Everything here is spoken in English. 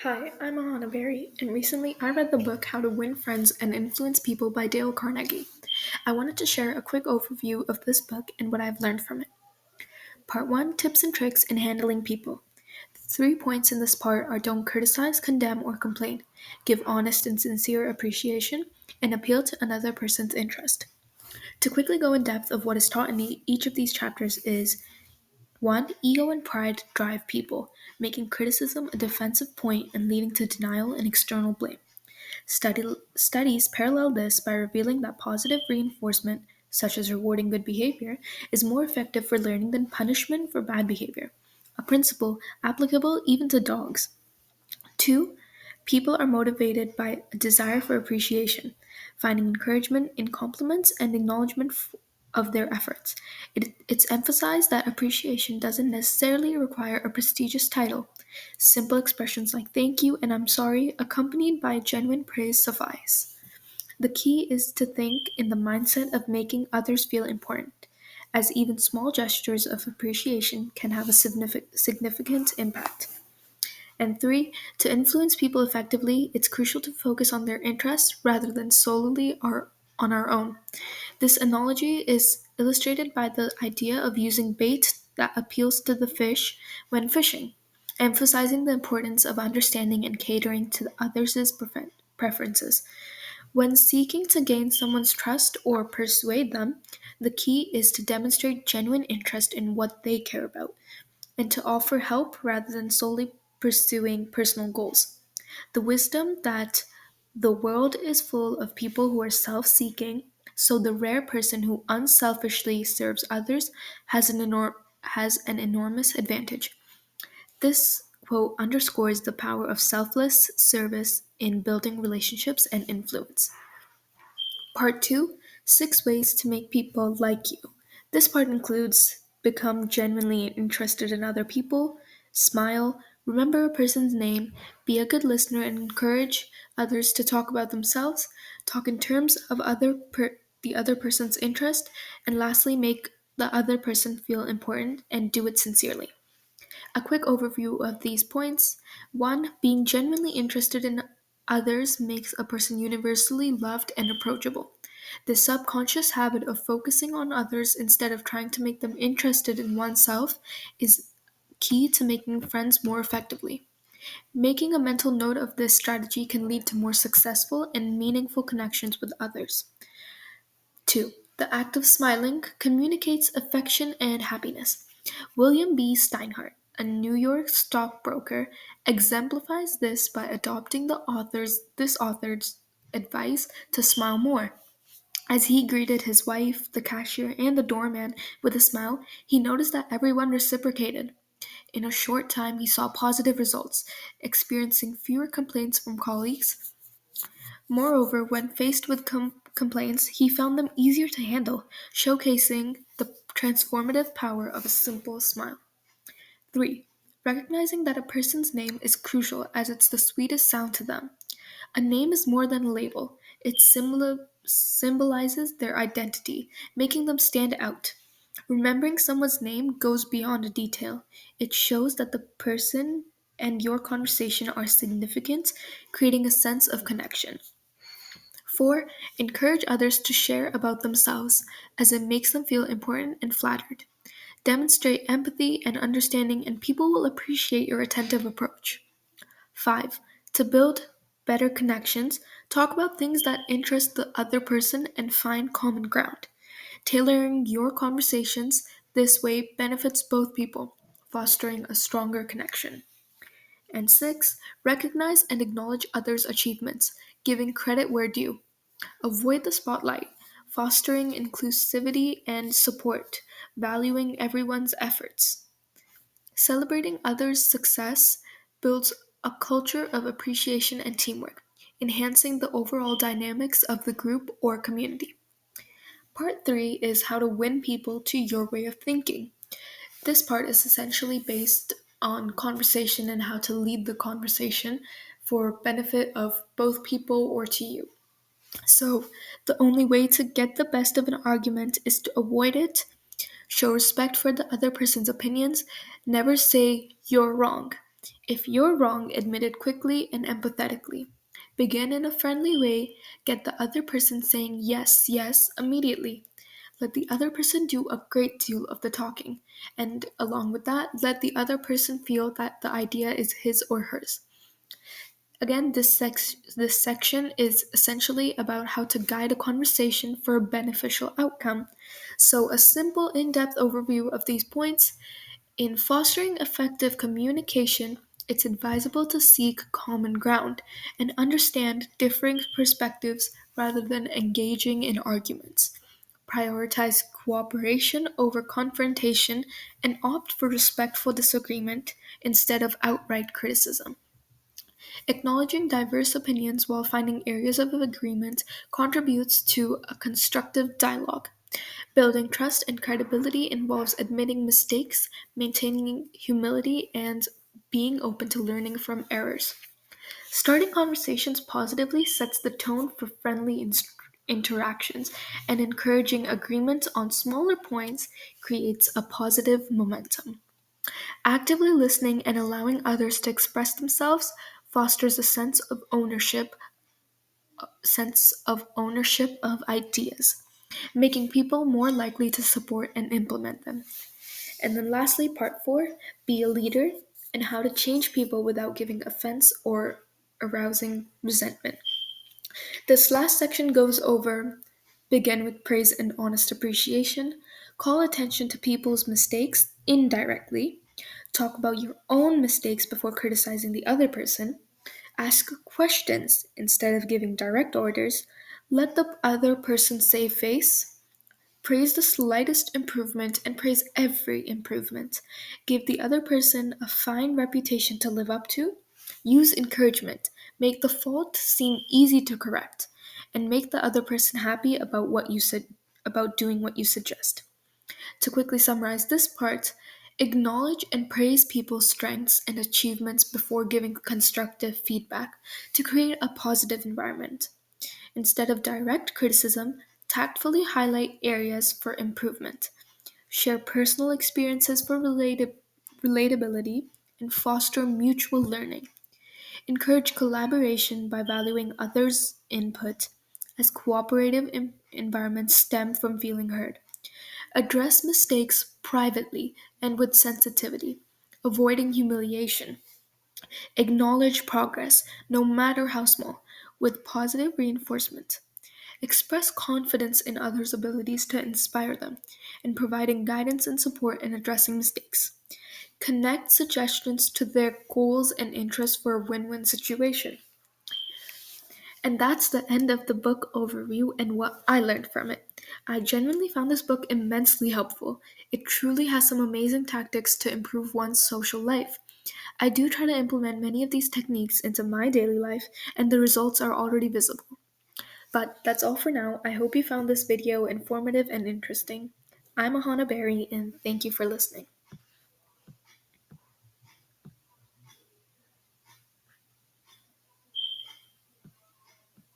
Hi, I'm Aahana, and recently I read the book How to Win Friends and Influence People by Dale Carnegie. I wanted to share a quick overview of this book and what I've learned from it. Part 1, Tips and Tricks in Handling People. The 3 points in this part are: don't criticize, condemn, or complain, give honest and sincere appreciation, and appeal to another person's interest. To quickly go in depth of what is taught in each of these chapters is: 1. Ego and pride drive people, making criticism a defensive point and leading to denial and external blame. Studies parallel this by revealing that positive reinforcement, such as rewarding good behavior, is more effective for learning than punishment for bad behavior, a principle applicable even to dogs. 2. People are motivated by a desire for appreciation, finding encouragement in compliments and acknowledgement of their efforts. It's emphasized that appreciation doesn't necessarily require a prestigious title. Simple expressions like thank you and I'm sorry, accompanied by genuine praise, suffice. The key is to think in the mindset of making others feel important, as even small gestures of appreciation can have a significant impact. And 3, to influence people effectively, it's crucial to focus on their interests rather than solely on our own. This analogy is illustrated by the idea of using bait that appeals to the fish when fishing, emphasizing the importance of understanding and catering to the others' preferences. When seeking to gain someone's trust or persuade them, the key is to demonstrate genuine interest in what they care about and to offer help rather than solely pursuing personal goals. The wisdom that the world is full of people who are self seeking, so the rare person who unselfishly serves others has an enormous advantage. This quote underscores the power of selfless service in building relationships and influence. Part 2, 6 ways to make people like you. This part includes: become genuinely interested in other people, smile, remember a person's name, be a good listener and encourage others to talk about themselves, talk in terms of the other person's interest, and lastly, make the other person feel important and do it sincerely. A quick overview of these points: 1. Being genuinely interested in others makes a person universally loved and approachable. The subconscious habit of focusing on others instead of trying to make them interested in oneself is key to making friends more effectively. Making a mental note of this strategy can lead to more successful and meaningful connections with others. 2. The act of smiling communicates affection and happiness. William B. Steinhardt, a New York stockbroker, exemplifies this by adopting this author's advice to smile more. As he greeted his wife, the cashier, and the doorman with a smile, he noticed that everyone reciprocated. In a short time, he saw positive results, experiencing fewer complaints from colleagues. Moreover, when faced with complaints, he found them easier to handle, showcasing the transformative power of a simple smile. 3. Recognizing that a person's name is crucial as it's the sweetest sound to them. A name is more than a label, it symbolizes their identity, making them stand out. Remembering someone's name goes beyond a detail. It shows that the person and your conversation are significant, creating a sense of connection. 4. Encourage others to share about themselves, as it makes them feel important and flattered. Demonstrate empathy and understanding, and people will appreciate your attentive approach. 5. To build better connections, talk about things that interest the other person and find common ground. Tailoring your conversations this way benefits both people, fostering a stronger connection. And 6. Recognize and acknowledge others' achievements, giving credit where due. Avoid the spotlight, fostering inclusivity and support, valuing everyone's efforts. Celebrating others' success builds a culture of appreciation and teamwork, enhancing the overall dynamics of the group or community. Part 3 is how to win people to your way of thinking. This part is essentially based on conversation and how to lead the conversation for benefit of both people or to you. So, the only way to get the best of an argument is to avoid it, show respect for the other person's opinions, never say you're wrong, If you're wrong, admit it quickly and empathetically. Begin in a friendly way, get the other person saying yes, yes immediately. Let the other person do a great deal of the talking, and along with that, let the other person feel that the idea is his or hers. Again, this section is essentially about how to guide a conversation for a beneficial outcome. So, a simple, in depth overview of these points. In fostering effective communication, it's advisable to seek common ground and understand differing perspectives rather than engaging in arguments. Prioritize cooperation over confrontation and opt for respectful disagreement instead of outright criticism. Acknowledging diverse opinions while finding areas of agreement contributes to a constructive dialogue. Building trust and credibility involves admitting mistakes, maintaining humility, and being open to learning from errors. Starting conversations positively sets the tone for friendly interactions, and encouraging agreement on smaller points creates a positive momentum. Actively listening and allowing others to express themselves fosters a sense of ownership of ideas, making people more likely to support and implement them. And then lastly, part 4, be a leader and how to change people without giving offense or arousing resentment. This last section goes over begin with praise and honest appreciation, call attention to people's mistakes indirectly, talk about your own mistakes before criticizing the other person, ask questions instead of giving direct orders, let the other person save face, praise the slightest improvement and praise every improvement, give the other person a fine reputation to live up to, use encouragement, make the fault seem easy to correct, and make the other person happy about what you said about doing what you suggest. To quickly summarize this part, acknowledge and praise people's strengths and achievements before giving constructive feedback to create a positive environment. Instead of direct criticism, tactfully highlight areas for improvement. Share personal experiences for relatability and foster mutual learning. Encourage collaboration by valuing others' input, as cooperative environments stem from feeling heard. Address mistakes privately and with sensitivity, avoiding humiliation. Acknowledge progress, no matter how small, with positive reinforcement. Express confidence in others' abilities to inspire them, and providing guidance and support in addressing mistakes. Connect suggestions to their goals and interests for a win win situation. And that's the end of the book overview and what I learned from it. I genuinely found this book immensely helpful. It truly has some amazing tactics to improve one's social life. I do try to implement many of these techniques into my daily life, and the results are already visible. But that's all for now. I hope you found this video informative and interesting. I'm Ahana Berry, and thank you for listening.